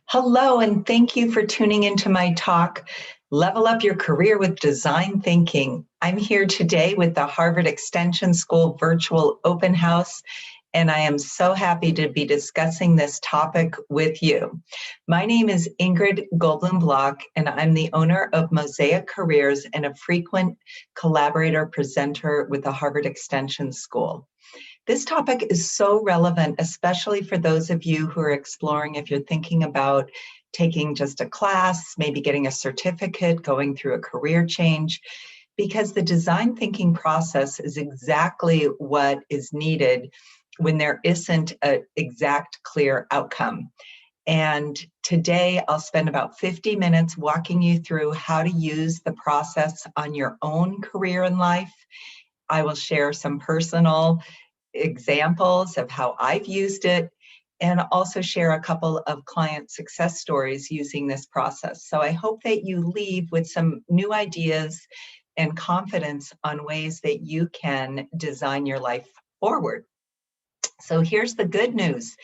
Hello, and thank you for tuning into my talk, Level Up Your Career with Design Thinking. I'm here today with the Harvard Extension School Virtual Open House, and I am so happy to be discussing this topic with you. My name is Ingrid Goldbloom Bloch, and I'm the owner of Mosaic Careers and a frequent collaborator presenter with the Harvard Extension School. This topic is so relevant, especially for those of you who are exploring if you're thinking about taking just a class, maybe getting a certificate, going through a career change, because the design thinking process is exactly what is needed when there isn't an exact, clear outcome. And today I'll spend about 50 minutes walking you through how to use the process on your own career and life. I will share some personal examples of how I've used it, and also share a couple of client success stories using this process. So I hope that you leave with some new ideas and confidence on ways that you can design your life forward. So here's the good news.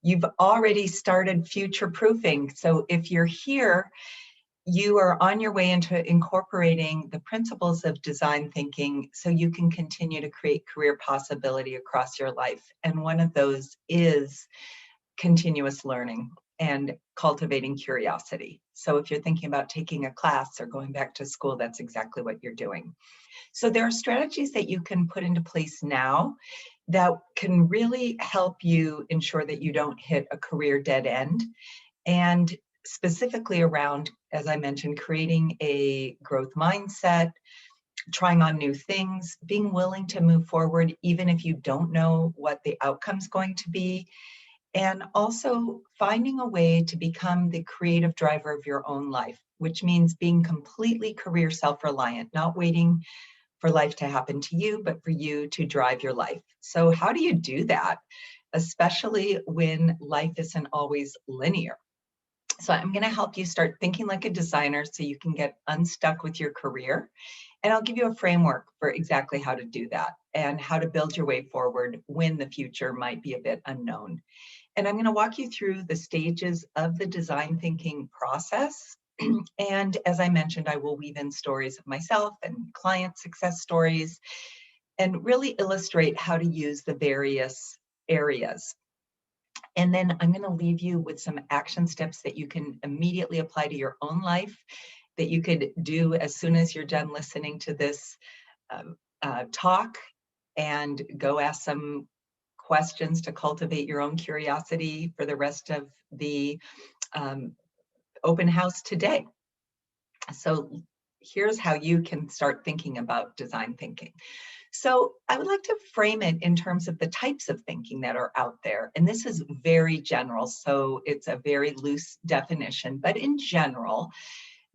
You've already started future-proofing. So if you're here, you are on your way into incorporating the principles of design thinking so you can continue to create career possibility across your life. And one of those is continuous learning and cultivating curiosity. So if you're thinking about taking a class or going back to school, that's exactly what you're doing. So there are strategies that you can put into place now that can really help you ensure that you don't hit a career dead end, and specifically around, as I mentioned, creating a growth mindset, trying on new things, being willing to move forward even if you don't know what the outcome's going to be, and also finding a way to become the creative driver of your own life, which means being completely career self-reliant, not waiting for life to happen to you, but for you to drive your life. So how do you do that, especially when life isn't always linear? So I'm going to help you start thinking like a designer so you can get unstuck with your career. And I'll give you a framework for exactly how to do that and how to build your way forward when the future might be a bit unknown. And I'm going to walk you through the stages of the design thinking process. And as I mentioned, I will weave in stories of myself and client success stories and really illustrate how to use the various areas. And then I'm going to leave you with some action steps that you can immediately apply to your own life, that you could do as soon as you're done listening to this talk, and go ask some questions to cultivate your own curiosity for the rest of the open house today. So here's how you can start thinking about design thinking. So I would like to frame it in terms of the types of thinking that are out there. And this is very general, so it's a very loose definition. But in general,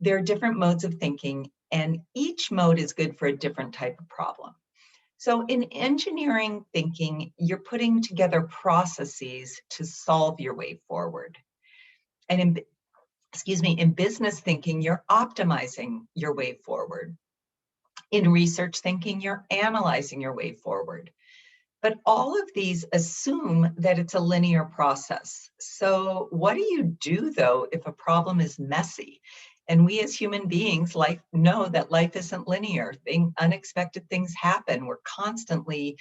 there are different modes of thinking, and each mode is good for a different type of problem. So in engineering thinking, you're putting together processes to solve your way forward. And in business thinking, you're optimizing your way forward. In research thinking, you're analyzing your way forward. But all of these assume that it's a linear process. So what do you do, though, if a problem is messy? And we as human beings know that life isn't linear. Unexpected things happen. We're constantly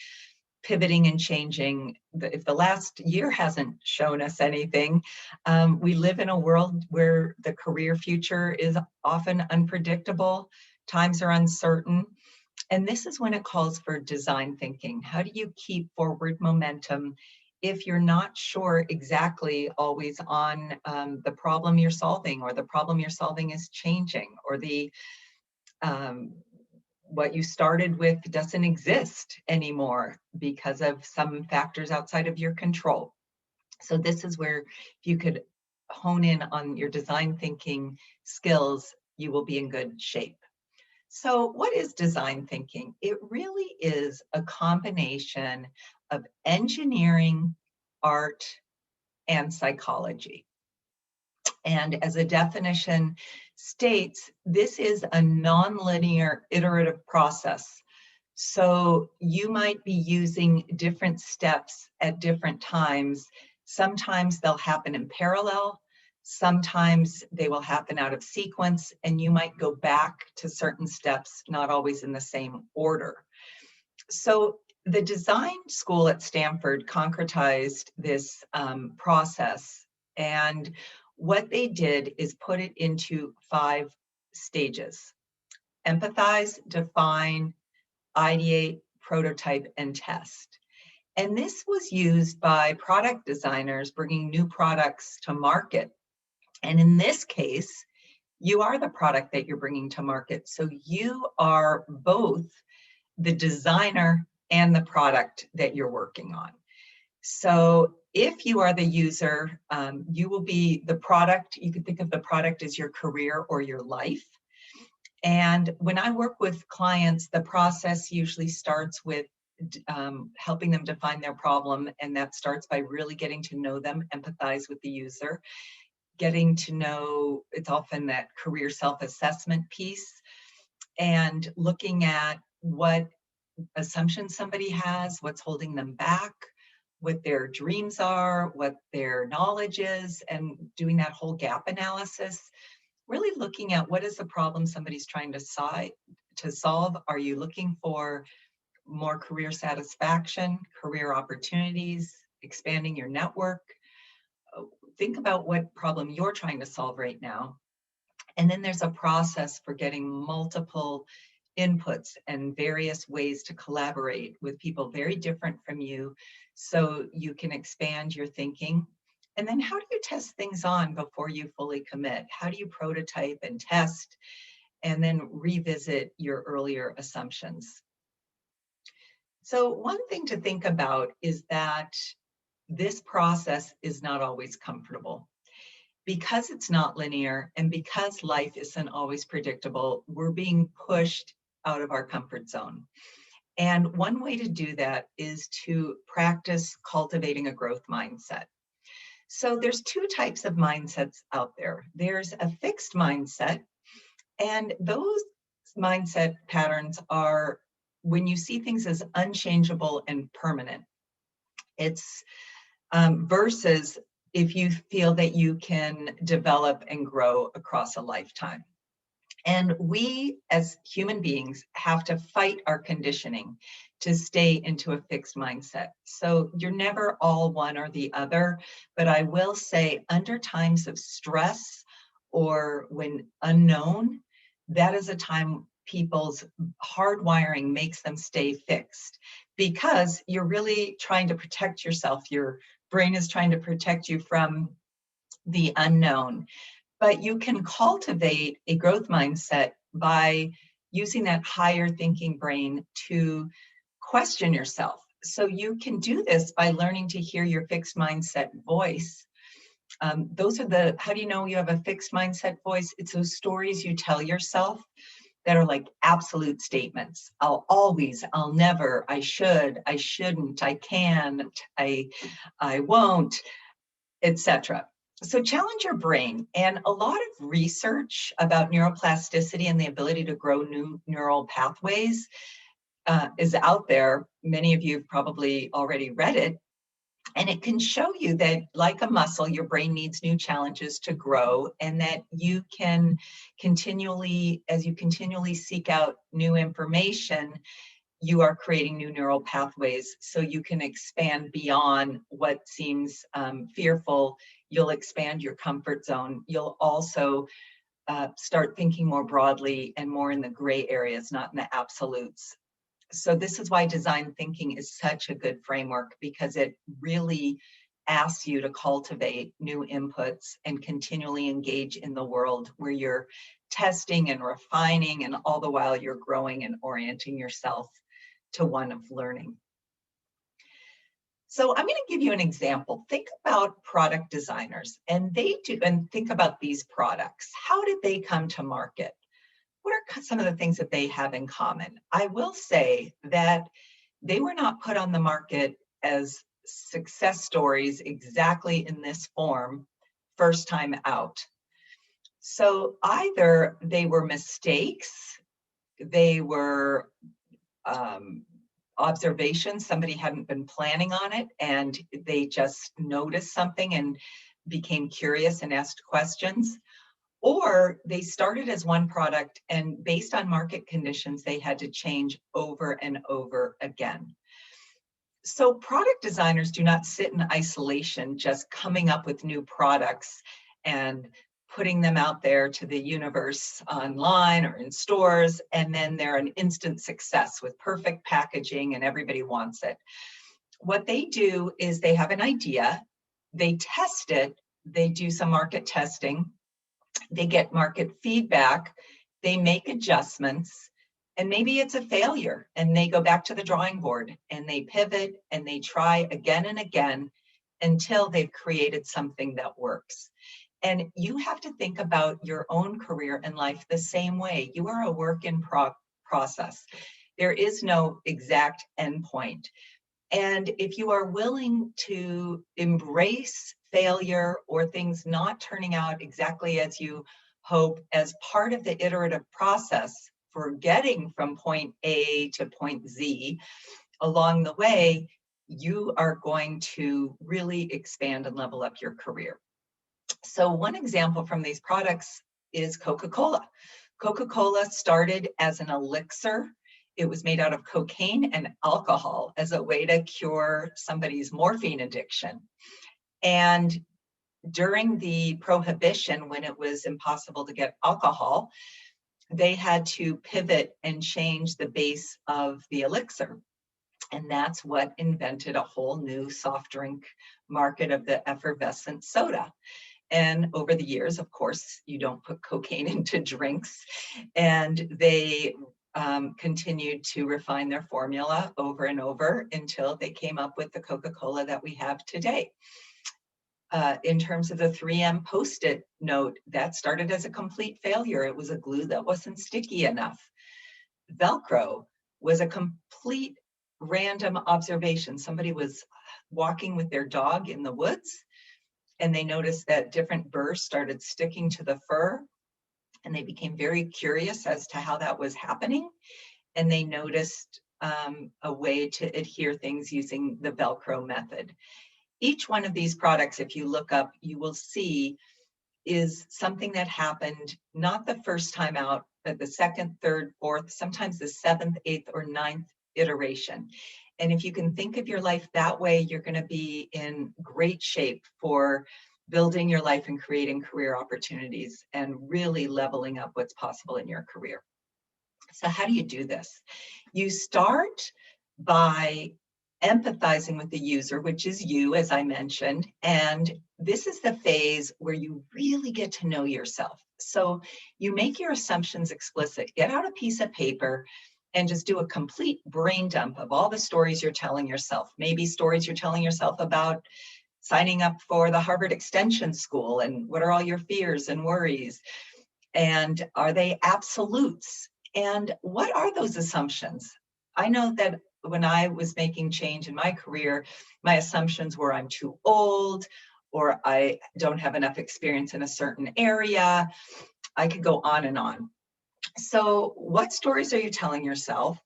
pivoting and changing. If the last year hasn't shown us anything, we live in a world where the career future is often unpredictable. Times are uncertain. And this is when it calls for design thinking. How do you keep forward momentum if you're not sure exactly always on the problem you're solving, or the problem you're solving is changing, or the what you started with doesn't exist anymore because of some factors outside of your control? So this is where if you could hone in on your design thinking skills, you will be in good shape. So what is design thinking? It really is a combination of engineering, art, and psychology. And as a definition states, this is a nonlinear iterative process. So you might be using different steps at different times. Sometimes they'll happen in parallel. Sometimes they will happen out of sequence, and you might go back to certain steps, not always in the same order. So the design school at Stanford concretized this process, and what they did is put it into 5 stages: empathize, define, ideate, prototype, and test. And this was used by product designers bringing new products to market. And in this case, you are the product that you're bringing to market. So you are both the designer and the product that you're working on. So if you are the user, you will be the product. You can think of the product as your career or your life. And when I work with clients, the process usually starts with helping them define their problem. And that starts by really getting to know them, empathize with the user, getting to know, it's often that career self-assessment piece, and looking at what assumptions somebody has, what's holding them back, what their dreams are, what their knowledge is, and doing that whole gap analysis. Really looking at what is the problem somebody's trying to solve. Are you looking for more career satisfaction, career opportunities, expanding your network? Think about what problem you're trying to solve right now. And then there's a process for getting multiple inputs and various ways to collaborate with people very different from you, so you can expand your thinking. And then how do you test things on before you fully commit? How do you prototype and test and then revisit your earlier assumptions? So one thing to think about is that this process is not always comfortable. Because it's not linear and because life isn't always predictable, we're being pushed out of our comfort zone. And one way to do that is to practice cultivating a growth mindset. So there's 2 types of mindsets out there. There's a fixed mindset, and those mindset patterns are when you see things as unchangeable and permanent. It's versus if you feel that you can develop and grow across a lifetime. And we as human beings have to fight our conditioning to stay into a fixed mindset. So you're never all one or the other, but I will say under times of stress or when unknown, that is a time people's hardwiring makes them stay fixed, because you're really trying to protect yourself. Your brain is trying to protect you from the unknown. But you can cultivate a growth mindset by using that higher thinking brain to question yourself. So you can do this by learning to hear your fixed mindset voice. Those are how do you know you have a fixed mindset voice? It's those stories you tell yourself that are like absolute statements. I'll always, I'll never, I should, I shouldn't, I can, I won't, etc. So challenge your brain. And a lot of research about neuroplasticity and the ability to grow new neural pathways is out there. Many of you have probably already read it. And it can show you that, like a muscle, your brain needs new challenges to grow, and that you can continually, as you continually seek out new information, you are creating new neural pathways so you can expand beyond what seems fearful. You'll expand your comfort zone. You'll also start thinking more broadly and more in the gray areas, not in the absolutes. So this is why design thinking is such a good framework, because it really asks you to cultivate new inputs and continually engage in the world where you're testing and refining, and all the while you're growing and orienting yourself to one of learning. So I'm going to give you an example. Think about product designers, and think about these products. How did they come to market? What are some of the things that they have in common? I will say that they were not put on the market as success stories exactly in this form first time out. So either they were mistakes, they were observations, somebody hadn't been planning on it and they just noticed something and became curious and asked questions, or they started as one product and based on market conditions, they had to change over and over again. So product designers do not sit in isolation, just coming up with new products and putting them out there to the universe online or in stores, and then they're an instant success with perfect packaging and everybody wants it. What they do is they have an idea, they test it, they do some market testing, they get market feedback, they make adjustments, and maybe it's a failure and they go back to the drawing board and they pivot and they try again and again until they've created something that works. And you have to think about your own career and life the same way. You are a work in process. There is no exact endpoint. And if you are willing to embrace failure or things not turning out exactly as you hope as part of the iterative process for getting from point A to point Z along the way, you are going to really expand and level up your career. So one example from these products is Coca-Cola. Coca-Cola started as an elixir. It was made out of cocaine and alcohol as a way to cure somebody's morphine addiction. And during the Prohibition, when it was impossible to get alcohol, they had to pivot and change the base of the elixir. And that's what invented a whole new soft drink market of the effervescent soda. And over the years, of course, you don't put cocaine into drinks. And they continued to refine their formula over and over until they came up with the Coca-Cola that we have today. In terms of the 3M Post-it note, that started as a complete failure. It was a glue that wasn't sticky enough. Velcro was a complete random observation. Somebody was walking with their dog in the woods, and they noticed that different burrs started sticking to the fur, and they became very curious as to how that was happening. And they noticed a way to adhere things using the Velcro method. Each one of these products, if you look up, you will see is something that happened not the first time out, but the second, third, fourth, sometimes the seventh, eighth, or ninth iteration. And if you can think of your life that way, you're going to be in great shape for building your life and creating career opportunities and really leveling up what's possible in your career. So how do you do this? You start by empathizing with the user, which is you, as I mentioned. And this is the phase where you really get to know yourself. So you make your assumptions explicit. Get out a piece of paper and just do a complete brain dump of all the stories you're telling yourself. Maybe stories you're telling yourself about signing up for the Harvard Extension School, and what are all your fears and worries? And are they absolutes? And what are those assumptions? I know that when I was making change in my career, my assumptions were I'm too old, or I don't have enough experience in a certain area. I could go on and on. So what stories are you telling yourself?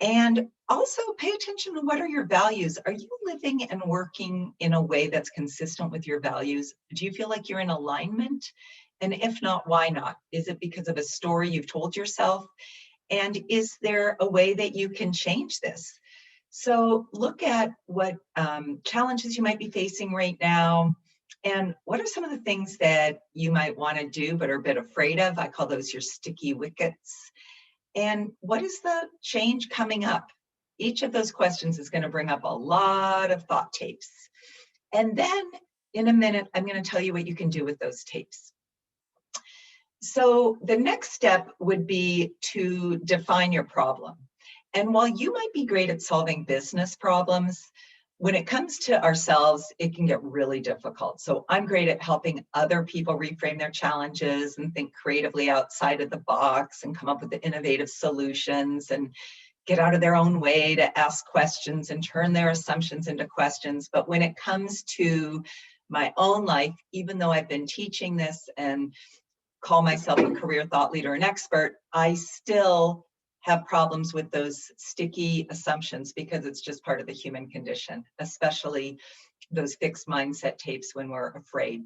And also pay attention to what are your values. Are you living and working in a way that's consistent with your values? Do you feel like you're in alignment? And if not, why not? Is it because of a story you've told yourself? And is there a way that you can change this? So look at what challenges you might be facing right now. And what are some of the things that you might want to do but are a bit afraid of? I call those your sticky wickets. And what is the change coming up? Each of those questions is going to bring up a lot of thought tapes. And then in a minute, I'm going to tell you what you can do with those tapes. So the next step would be to define your problem. And while you might be great at solving business problems, when it comes to ourselves, it can get really difficult. So I'm great at helping other people reframe their challenges and think creatively outside of the box and come up with the innovative solutions and get out of their own way to ask questions and turn their assumptions into questions. But when it comes to my own life, even though I've been teaching this and call myself a career thought leader and expert, I still have problems with those sticky assumptions because it's just part of the human condition, especially those fixed mindset tapes when we're afraid.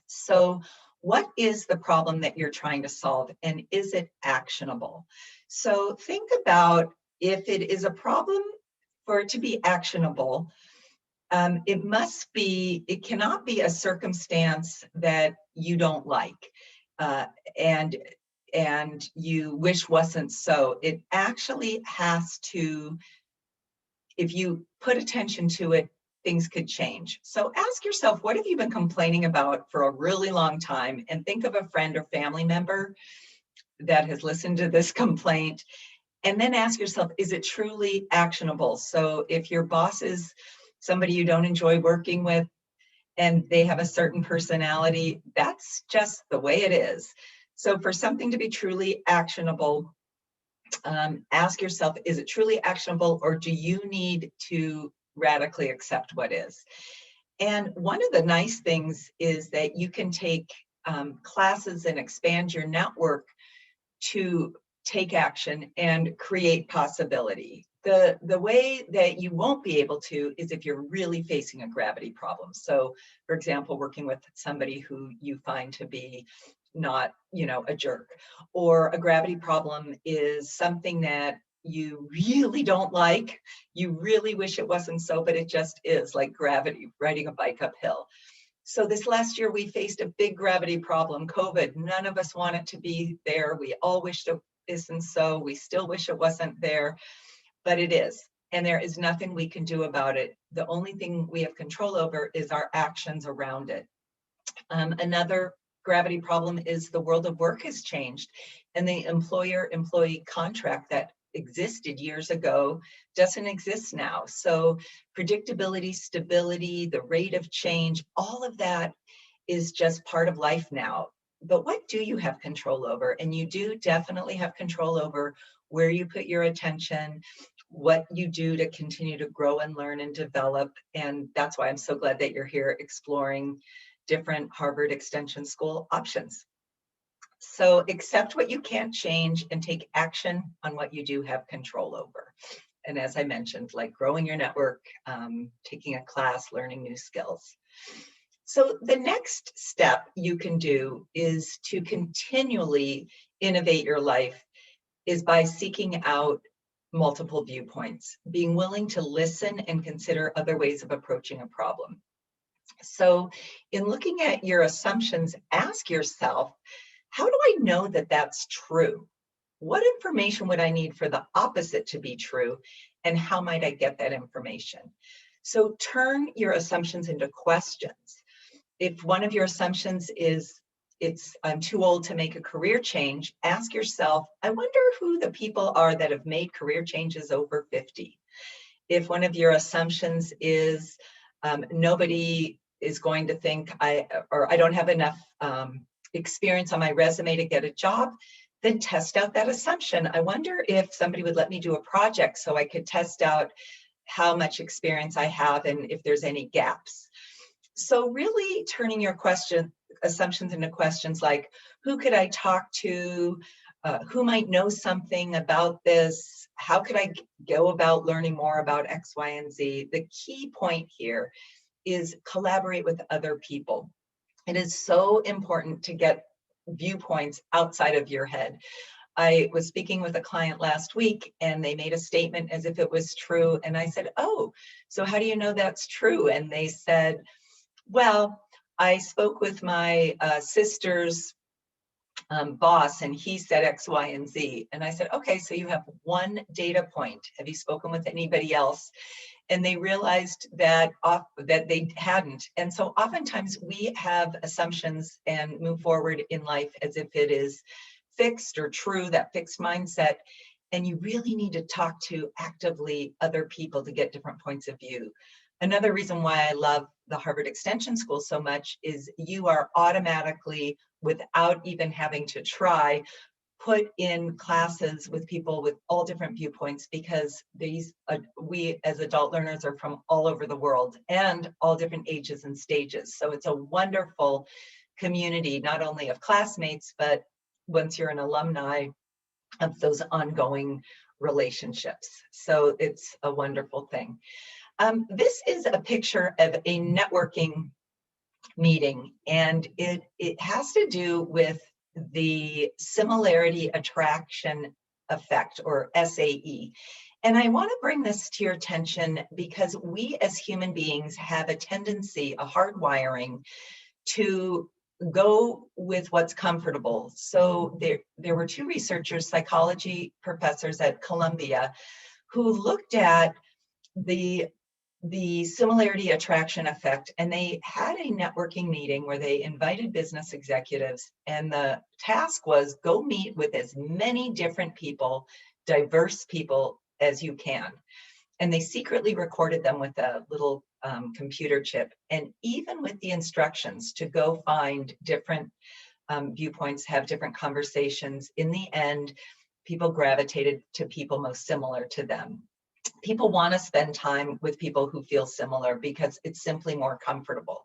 So what is the problem that you're trying to solve, and is it actionable? So think about, if it is a problem, for it to be actionable, it cannot be a circumstance that you don't like, uh, and you wish wasn't so. It actually has to, if you put attention to it, things could change. So ask yourself, what have you been complaining about for a really long time? And think of a friend or family member that has listened to this complaint. And then ask yourself, is it truly actionable? So if your boss is somebody you don't enjoy working with and they have a certain personality, that's just the way it is. So for something to be truly actionable, ask yourself, is it truly actionable, or do you need to radically accept what is? And one of the nice things is that you can take classes and expand your network to take action and create possibility. The way that you won't be able to is if you're really facing a gravity problem. So, for example, working with somebody who you find to be not, a jerk, or a gravity problem is something that you really don't like. You really wish it wasn't so, but it just is, like gravity, riding a bike uphill. So this last year, we faced a big gravity problem, COVID. None of us want it to be there. We all wish it isn't so. We still wish it wasn't there, but it is. And there is nothing we can do about it. The only thing we have control over is our actions around it. Another gravity problem is the world of work has changed, and the employer-employee contract that existed years ago doesn't exist now. So predictability, stability, the rate of change, all of that is just part of life now. But what do you have control over? And you do definitely have control over where you put your attention, what you do to continue to grow and learn and develop. And that's why I'm so glad that you're here exploring different Harvard Extension School options. So accept what you can't change and take action on what you do have control over. And as I mentioned, like growing your network, taking a class, learning new skills. So the next step you can do is to continually innovate your life is by seeking out multiple viewpoints, being willing to listen and consider other ways of approaching a problem. So in looking at your assumptions, ask yourself, how do I know that that's true? What information would I need for the opposite to be true? And how might I get that information? So turn your assumptions into questions. If one of your assumptions is, I'm too old to make a career change, ask yourself, I wonder who the people are that have made career changes over 50. If one of your assumptions is, nobody is going to think I don't have enough experience on my resume to get a job, then test out that assumption. I wonder if somebody would let me do a project so I could test out how much experience I have and if there's any gaps. So really turning your assumptions into questions like, who could I talk to? Who might know something about this? How could I go about learning more about X, Y, and Z? The key point here is collaborate with other people. It is so important to get viewpoints outside of your head. I was speaking with a client last week and they made a statement as if it was true. And I said, oh, so how do you know that's true? And they said, well, I spoke with my sister's boss and he said X, Y, and Z. And I said, okay, so you have one data point. Have you spoken with anybody else? And they realized that they hadn't. And so oftentimes we have assumptions and move forward in life as if it is fixed or true, that fixed mindset. And you really need to talk to actively other people to get different points of view. Another reason why I love the Harvard Extension School so much is you are automatically, without even having to try, put in classes with people with all different viewpoints, because we as adult learners are from all over the world and all different ages and stages. So it's a wonderful community, not only of classmates, but once you're an alumni, of those ongoing relationships. So it's a wonderful thing. This is a picture of a networking meeting, and it has to do with the similarity attraction effect, or SAE. And I want to bring this to your attention because we as human beings have a tendency, a hardwiring, to go with what's comfortable. So there were two researchers, psychology professors at Columbia, who looked at the similarity attraction effect, and they had a networking meeting where they invited business executives, and the task was go meet with as many different people, diverse people as you can. And they secretly recorded them with a little computer chip, and even with the instructions to go find different viewpoints, have different conversations, in the end, people gravitated to people most similar to them. People want to spend time with people who feel similar because it's simply more comfortable.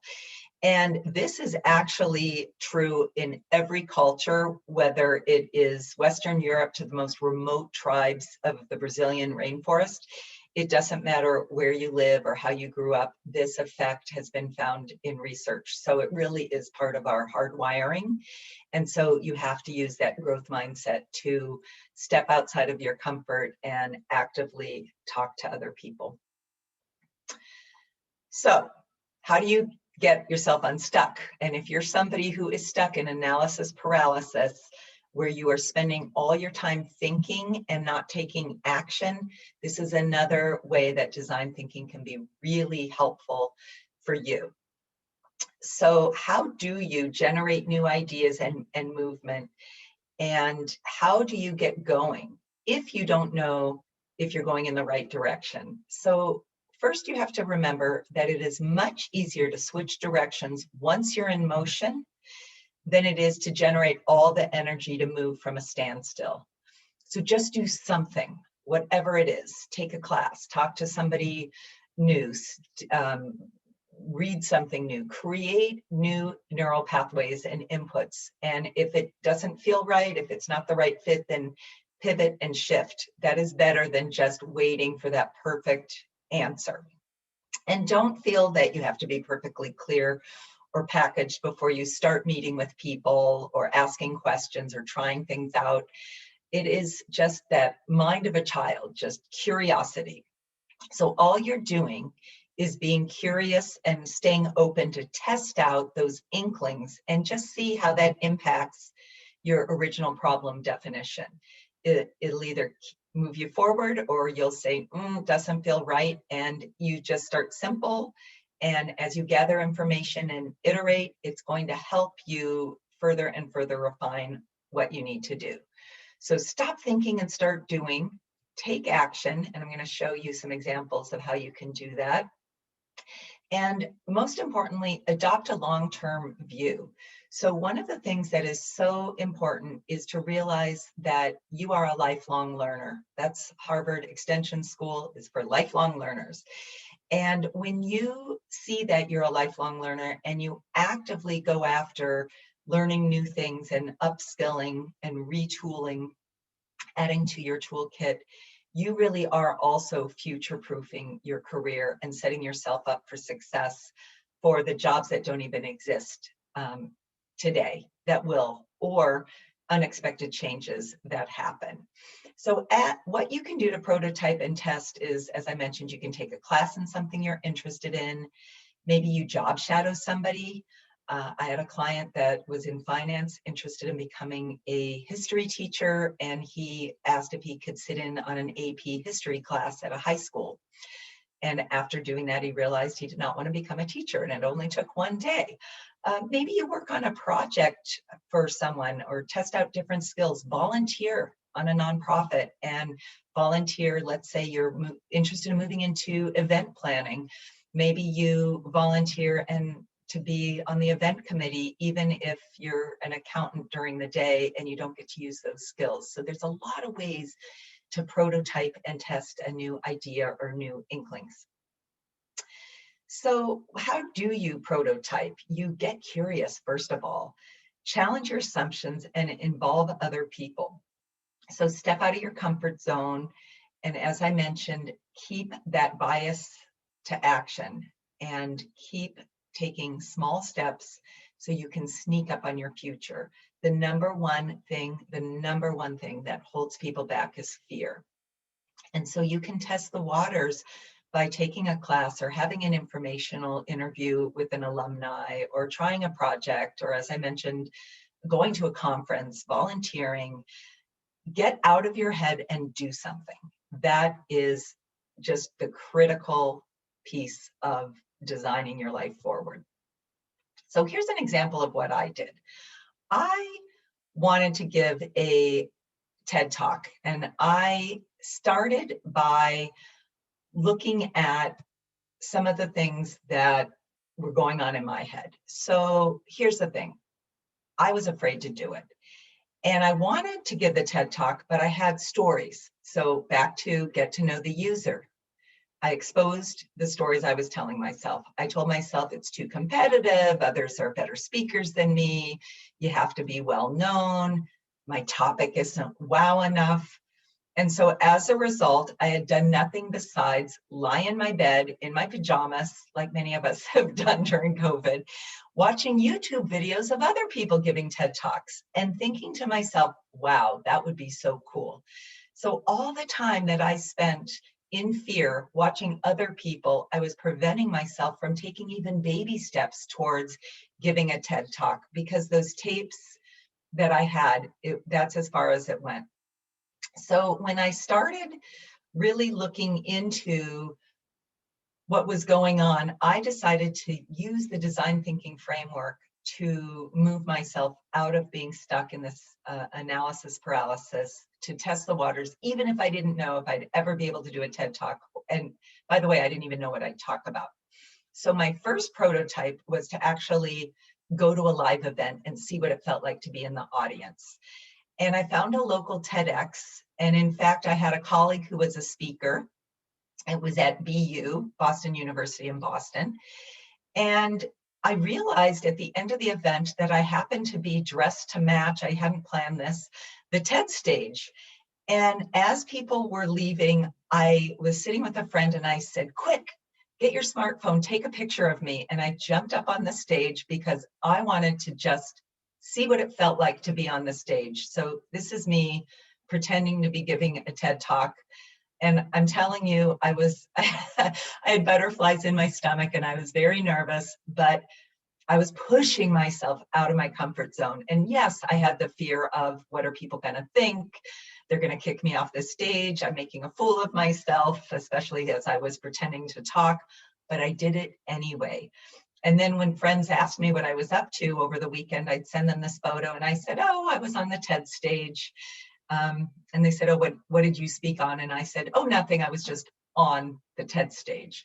And this is actually true in every culture, whether it is Western Europe to the most remote tribes of the Brazilian rainforest. It doesn't matter where you live or how you grew up, this effect has been found in research. So it really is part of our hardwiring. And so you have to use that growth mindset to step outside of your comfort and actively talk to other people. So how do you get yourself unstuck? And if you're somebody who is stuck in analysis paralysis, where you are spending all your time thinking and not taking action, this is another way that design thinking can be really helpful for you. So how do you generate new ideas and movement? And how do you get going if you don't know if you're going in the right direction? So first, you have to remember that it is much easier to switch directions once you're in motion than it is to generate all the energy to move from a standstill. So just do something, whatever it is. Take a class, talk to somebody new, read something new, create new neural pathways and inputs. And if it doesn't feel right, if it's not the right fit, then pivot and shift. That is better than just waiting for that perfect answer. And don't feel that you have to be perfectly clear or packaged before you start meeting with people or asking questions or trying things out. It is just that mind of a child, just curiosity. So all you're doing is being curious and staying open to test out those inklings and just see how that impacts your original problem definition. It'll either move you forward or you'll say, doesn't feel right. And you just start simple. And as you gather information and iterate, it's going to help you further and further refine what you need to do. So stop thinking and start doing. Take action. And I'm going to show you some examples of how you can do that. And most importantly, adopt a long-term view. So one of the things that is so important is to realize that you are a lifelong learner. That's Harvard Extension School is for lifelong learners. And when you see that you're a lifelong learner and you actively go after learning new things and upskilling and retooling, adding to your toolkit, you really are also future-proofing your career and setting yourself up for success for the jobs that don't even exist today that will, or unexpected changes that happen. So what you can do to prototype and test is, as I mentioned, you can take a class in something you're interested in. Maybe you job shadow somebody. I had a client that was in finance, interested in becoming a history teacher, and he asked if he could sit in on an AP history class at a high school. And after doing that, he realized he did not want to become a teacher, and it only took one day. Maybe you work on a project for someone or test out different skills, volunteer on a nonprofit and volunteer. Let's say you're interested in moving into event planning. Maybe you volunteer and to be on the event committee, even if you're an accountant during the day and you don't get to use those skills. So there's a lot of ways to prototype and test a new idea or new inklings. So how do you prototype? You get curious, first of all. Challenge your assumptions and involve other people. So step out of your comfort zone. And as I mentioned, keep that bias to action and keep taking small steps so you can sneak up on your future. The number one thing that holds people back is fear. And so you can test the waters by taking a class or having an informational interview with an alumni or trying a project, or as I mentioned, going to a conference, volunteering. Get out of your head and do something. That is just the critical piece of designing your life forward. So here's an example of what I did. I wanted to give a TED Talk, and I started by looking at some of the things that were going on in my head. So here's the thing. I was afraid to do it. And I wanted to give the TED Talk, but I had stories. So back to get to know the user. I exposed the stories I was telling myself. I told myself it's too competitive. Others are better speakers than me. You have to be well known. My topic isn't wow enough. And so as a result, I had done nothing besides lie in my bed in my pajamas, like many of us have done during COVID, watching YouTube videos of other people giving TED Talks and thinking to myself, wow, that would be so cool. So all the time that I spent in fear watching other people, I was preventing myself from taking even baby steps towards giving a TED Talk, because those tapes that I had, that's as far as it went. So when I started really looking into what was going on, I decided to use the design thinking framework to move myself out of being stuck in this analysis paralysis, to test the waters, even if I didn't know if I'd ever be able to do a TED Talk. And by the way, I didn't even know what I'd talk about. So my first prototype was to actually go to a live event and see what it felt like to be in the audience. And I found a local TEDx. And in fact, I had a colleague who was a speaker. It was at BU, Boston University in Boston. And I realized at the end of the event that I happened to be dressed to match, I hadn't planned this, the TED stage. And as people were leaving, I was sitting with a friend and I said, quick, get your smartphone, take a picture of me. And I jumped up on the stage because I wanted to just see what it felt like to be on the stage. So this is me pretending to be giving a TED Talk. And I'm telling you, I had butterflies in my stomach and I was very nervous, but I was pushing myself out of my comfort zone. And yes, I had the fear of, what are people going to think? They're going to kick me off the stage. I'm making a fool of myself, especially as I was pretending to talk, but I did it anyway. And then when friends asked me what I was up to over the weekend, I'd send them this photo and I said, oh, I was on the TED stage. And they said, oh, what did you speak on? And I said, oh, nothing. I was just on the TED stage.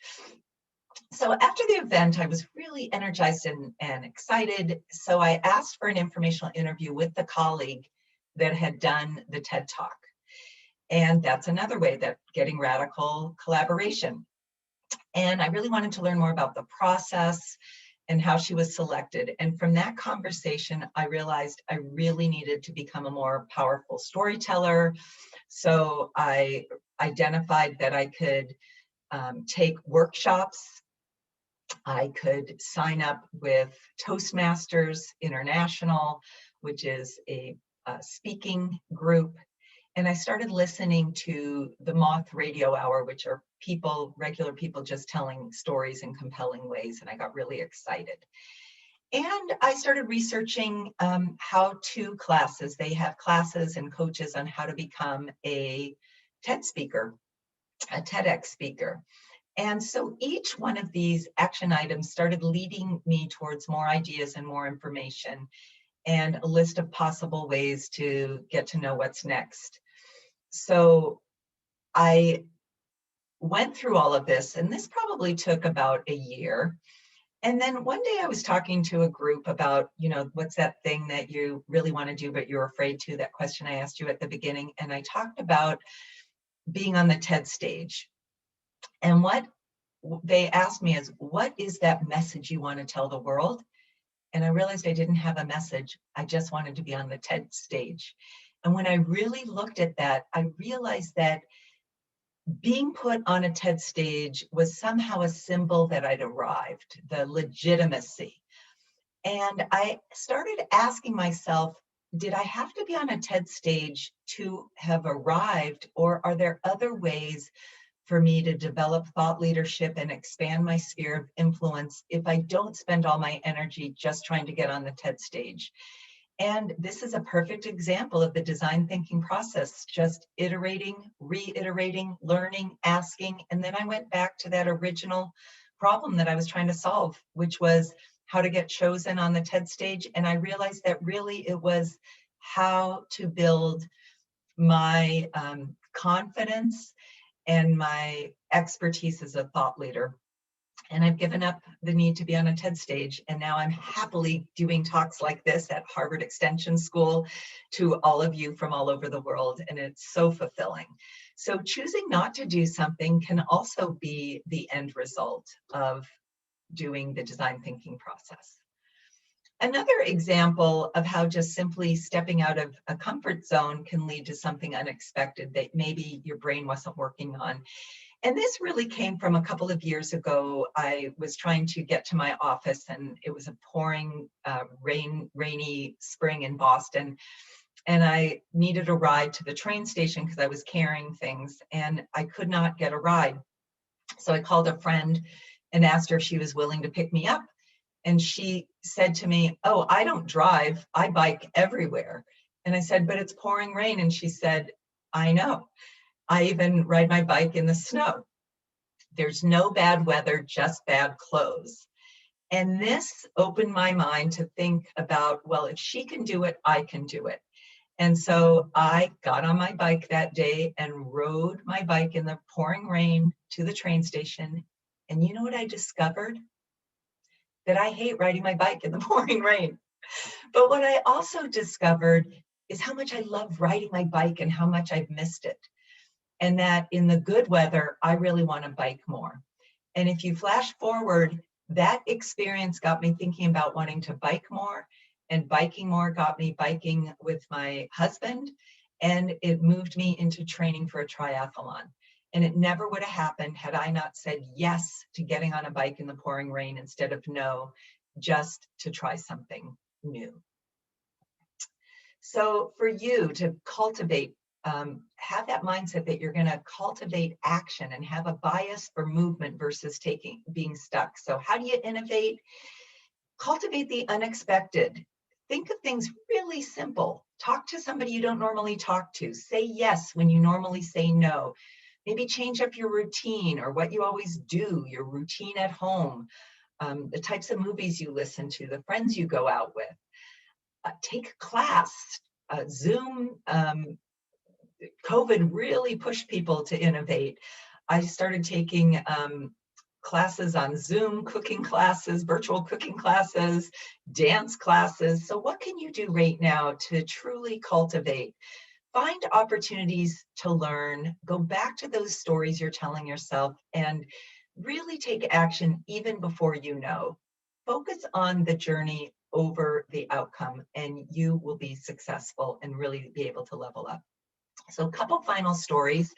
So after the event, I was really energized and excited. So I asked for an informational interview with the colleague that had done the TED Talk. And that's another way that getting radical collaboration. And I really wanted to learn more about the process and how she was selected. And from that conversation, I realized I really needed to become a more powerful storyteller. So I identified that I could take workshops. I could sign up with Toastmasters International, which is a speaking group. And I started listening to the Moth Radio Hour, which are regular people just telling stories in compelling ways. And I got really excited. And I started researching how-to classes. They have classes and coaches on how to become a TED speaker, a TEDx speaker. And so each one of these action items started leading me towards more ideas and more information and a list of possible ways to get to know what's next. So I went through all of this, and this probably took about a year. And then one day I was talking to a group about, what's that thing that you really want to do, but you're afraid to, that question I asked you at the beginning. And I talked about being on the TED stage. And what they asked me is, what is that message you want to tell the world? And I realized I didn't have a message. I just wanted to be on the TED stage. And when I really looked at that, I realized that being put on a TED stage was somehow a symbol that I'd arrived, the legitimacy. And I started asking myself, did I have to be on a TED stage to have arrived, or are there other ways for me to develop thought leadership and expand my sphere of influence if I don't spend all my energy just trying to get on the TED stage? And this is a perfect example of the design thinking process, just iterating, reiterating, learning, asking. And then I went back to that original problem that I was trying to solve, which was how to get chosen on the TED stage. And I realized that really it was how to build my confidence and my expertise as a thought leader. And I've given up the need to be on a TED stage. And now I'm happily doing talks like this at Harvard Extension School to all of you from all over the world. And it's so fulfilling. So choosing not to do something can also be the end result of doing the design thinking process. Another example of how just simply stepping out of a comfort zone can lead to something unexpected that maybe your brain wasn't working on. And this really came from a couple of years ago. I was trying to get to my office, and it was a pouring, rainy spring in Boston. And I needed a ride to the train station because I was carrying things, and I could not get a ride. So I called a friend and asked her if she was willing to pick me up. And she said to me, "Oh, I don't drive, I bike everywhere." And I said, "But it's pouring rain." And she said, "I know. I even ride my bike in the snow. There's no bad weather, just bad clothes." And this opened my mind to think about, well, if she can do it, I can do it. And so I got on my bike that day and rode my bike in the pouring rain to the train station. And you know what I discovered? That I hate riding my bike in the pouring rain. But what I also discovered is how much I love riding my bike and how much I've missed it. And that in the good weather, I really want to bike more. And if you flash forward, that experience got me thinking about wanting to bike more, and biking more got me biking with my husband, and it moved me into training for a triathlon. And it never would have happened had I not said yes to getting on a bike in the pouring rain instead of no, just to try something new. So for you to cultivate, have that mindset that you're going to cultivate action and have a bias for movement versus being stuck. So how do you innovate? Cultivate the unexpected. Think of things really simple. Talk to somebody you don't normally talk to. Say yes when you normally say no. Maybe change up your routine or what you always do, your routine at home, the types of movies you listen to, the friends you go out with. Take a class. Zoom, COVID really pushed people to innovate. I started taking classes on Zoom, cooking classes, virtual cooking classes, dance classes. So what can you do right now to truly cultivate? Find opportunities to learn, go back to those stories you're telling yourself, and really take action even before you know. Focus on the journey over the outcome, and you will be successful and really be able to level up. So a couple final stories.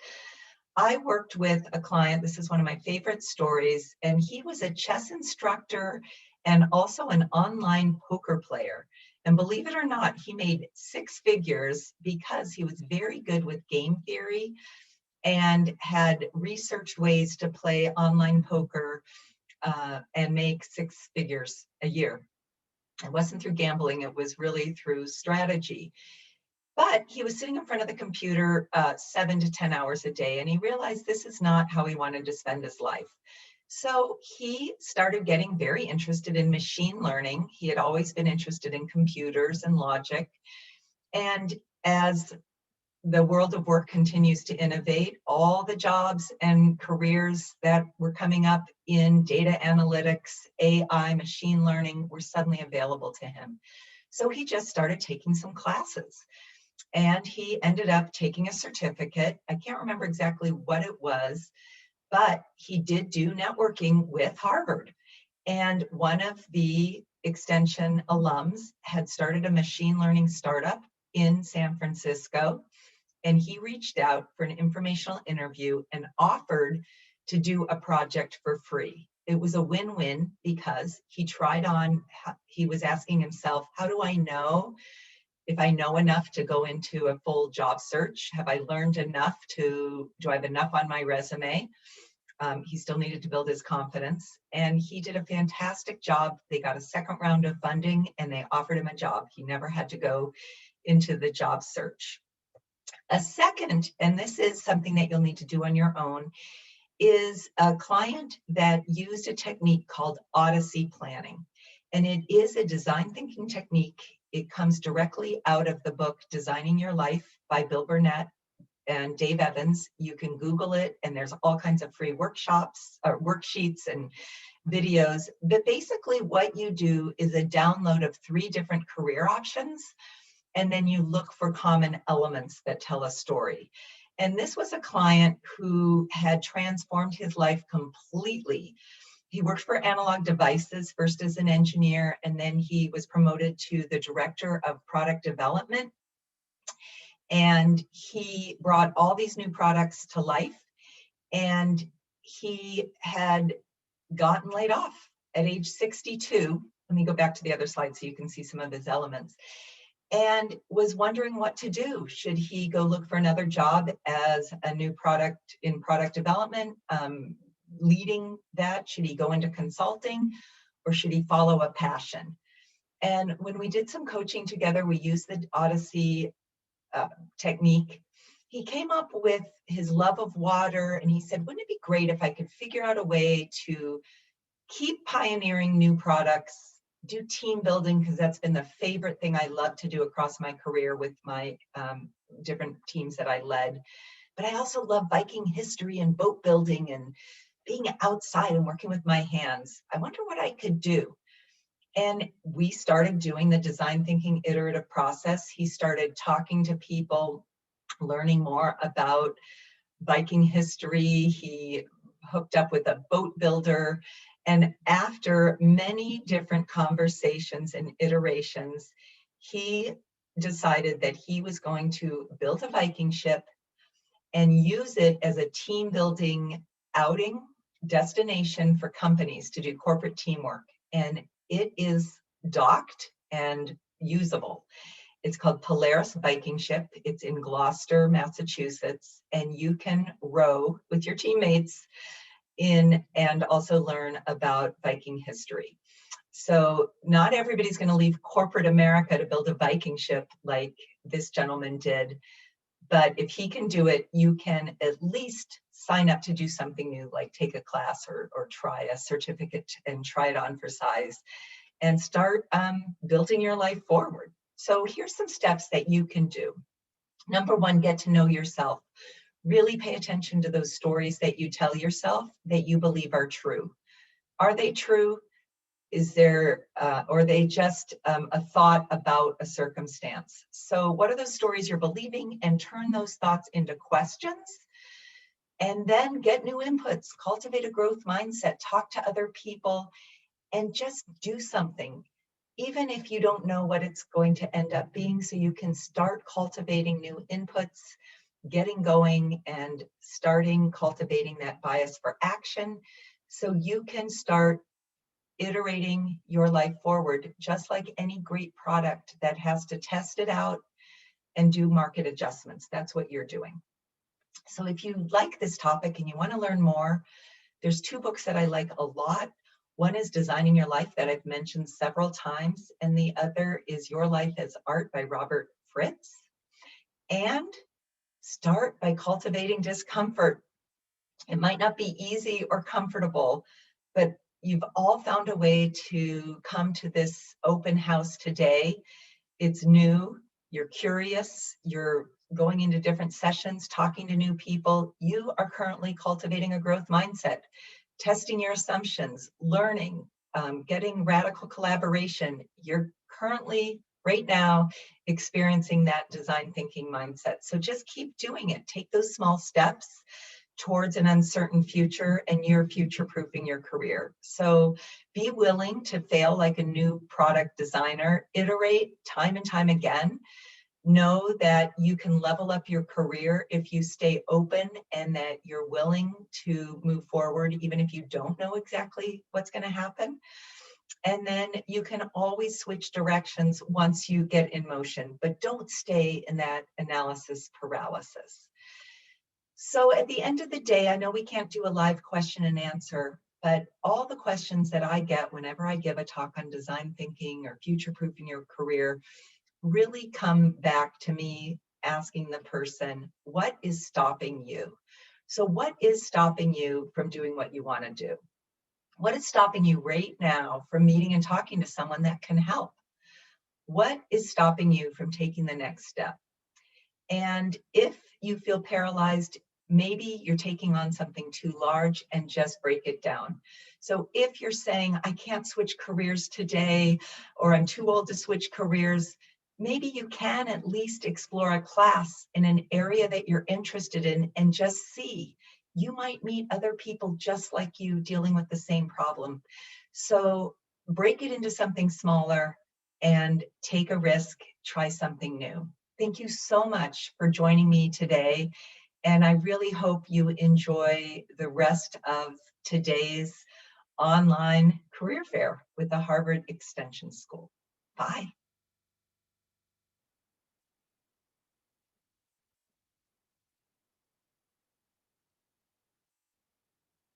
I worked with a client, this is one of my favorite stories, and he was a chess instructor and also an online poker player. And believe it or not, he made 6 figures because he was very good with game theory and had researched ways to play online poker and make 6 figures a year. It wasn't through gambling, it was really through strategy. But he was sitting in front of the computer 7 to 10 hours a day, and he realized this is not how he wanted to spend his life. So he started getting very interested in machine learning. He had always been interested in computers and logic. And as the world of work continues to innovate, all the jobs and careers that were coming up in data analytics, AI, machine learning were suddenly available to him. So he just started taking some classes. And he ended up taking a certificate. I can't remember exactly what it was, but he did do networking with Harvard. And one of the extension alums had started a machine learning startup in San Francisco. and he reached out for an informational interview and offered to do a project for free. It was a win-win because he tried on, he was asking himself, how do I know if I know enough to go into a full job search? Have I learned enough do I have enough on my resume? He still needed to build his confidence, and he did a fantastic job. They got a second round of funding and they offered him a job. He never had to go into the job search. A second, and this is something that you'll need to do on your own, is a client that used a technique called Odyssey planning. And it is a design thinking technique. It comes directly out of the book Designing Your Life by Bill Burnett and Dave Evans. You can Google it, and there's all kinds of free workshops, or worksheets and videos. But basically what you do is a download of 3 different career options, and then you look for common elements that tell a story. And this was a client who had transformed his life completely. He worked for Analog Devices, first as an engineer, and then he was promoted to the director of product development. And he brought all these new products to life, and he had gotten laid off at age 62. Let me go back to the other slide so you can see some of his elements. And was wondering what to do. Should he go look for another job as a new product in product development, leading that? Should he go into consulting, or should he follow a passion? And when we did some coaching together, we used the Odyssey technique. He came up with his love of water, and he said, wouldn't it be great if I could figure out a way to keep pioneering new products, do team building, because that's been the favorite thing I love to do across my career with my different teams that I led. But I also love Viking history and boat building and being outside and working with my hands. I wonder what I could do. And we started doing the design thinking iterative process. He started talking to people, learning more about Viking history. He hooked up with a boat builder. And after many different conversations and iterations, he decided that he was going to build a Viking ship and use it as a team building outing destination for companies to do corporate teamwork. And it is docked and usable. It's called Polaris Viking Ship. It's in Gloucester, Massachusetts, and you can row with your teammates in and also learn about Viking history. So not everybody's going to leave corporate America to build a Viking ship like this gentleman did, but if he can do it, you can at least sign up to do something new, like take a class or try a certificate and try it on for size and start building your life forward. So here's some steps that you can do. Number 1, get to know yourself. Really pay attention to those stories that you tell yourself that you believe are true. Are they true? Or are they just a thought about a circumstance? So what are those stories you're believing, and turn those thoughts into questions, and then get new inputs, cultivate a growth mindset, talk to other people, and just do something, even if you don't know what it's going to end up being, so you can start cultivating new inputs, getting going and starting cultivating that bias for action, so you can start iterating your life forward, just like any great product that has to test it out and do market adjustments. That's what you're doing. So if you like this topic and you want to learn more, there's 2 books that I like a lot. One is Designing Your Life, that I've mentioned several times, and the other is Your Life as Art by Robert Fritz. And start by cultivating discomfort. It might not be easy or comfortable, but you've all found a way to come to this open house today. It's new, you're curious, you're going into different sessions, talking to new people. You are currently cultivating a growth mindset, testing your assumptions, learning, getting radical collaboration. You're currently, right now, experiencing that design thinking mindset. So just keep doing it. Take those small steps towards an uncertain future, and you're future-proofing your career. So be willing to fail like a new product designer, iterate time and time again, Know that you can level up your career if you stay open and that you're willing to move forward, even if you don't know exactly what's going to happen. And then you can always switch directions once you get in motion, but don't stay in that analysis paralysis. So at the end of the day, I know we can't do a live question and answer, but all the questions that I get whenever I give a talk on design thinking or future-proofing your career really come back to me asking the person, what is stopping you? So what is stopping you from doing what you want to do? What is stopping you right now from meeting and talking to someone that can help? What is stopping you from taking the next step? And if you feel paralyzed, maybe you're taking on something too large, and just break it down. So if you're saying, I can't switch careers today, or I'm too old to switch careers, maybe you can at least explore a class in an area that you're interested in and just see. You might meet other people just like you dealing with the same problem. So break it into something smaller and take a risk, try something new. Thank you so much for joining me today. And I really hope you enjoy the rest of today's online career fair with the Harvard Extension School. Bye.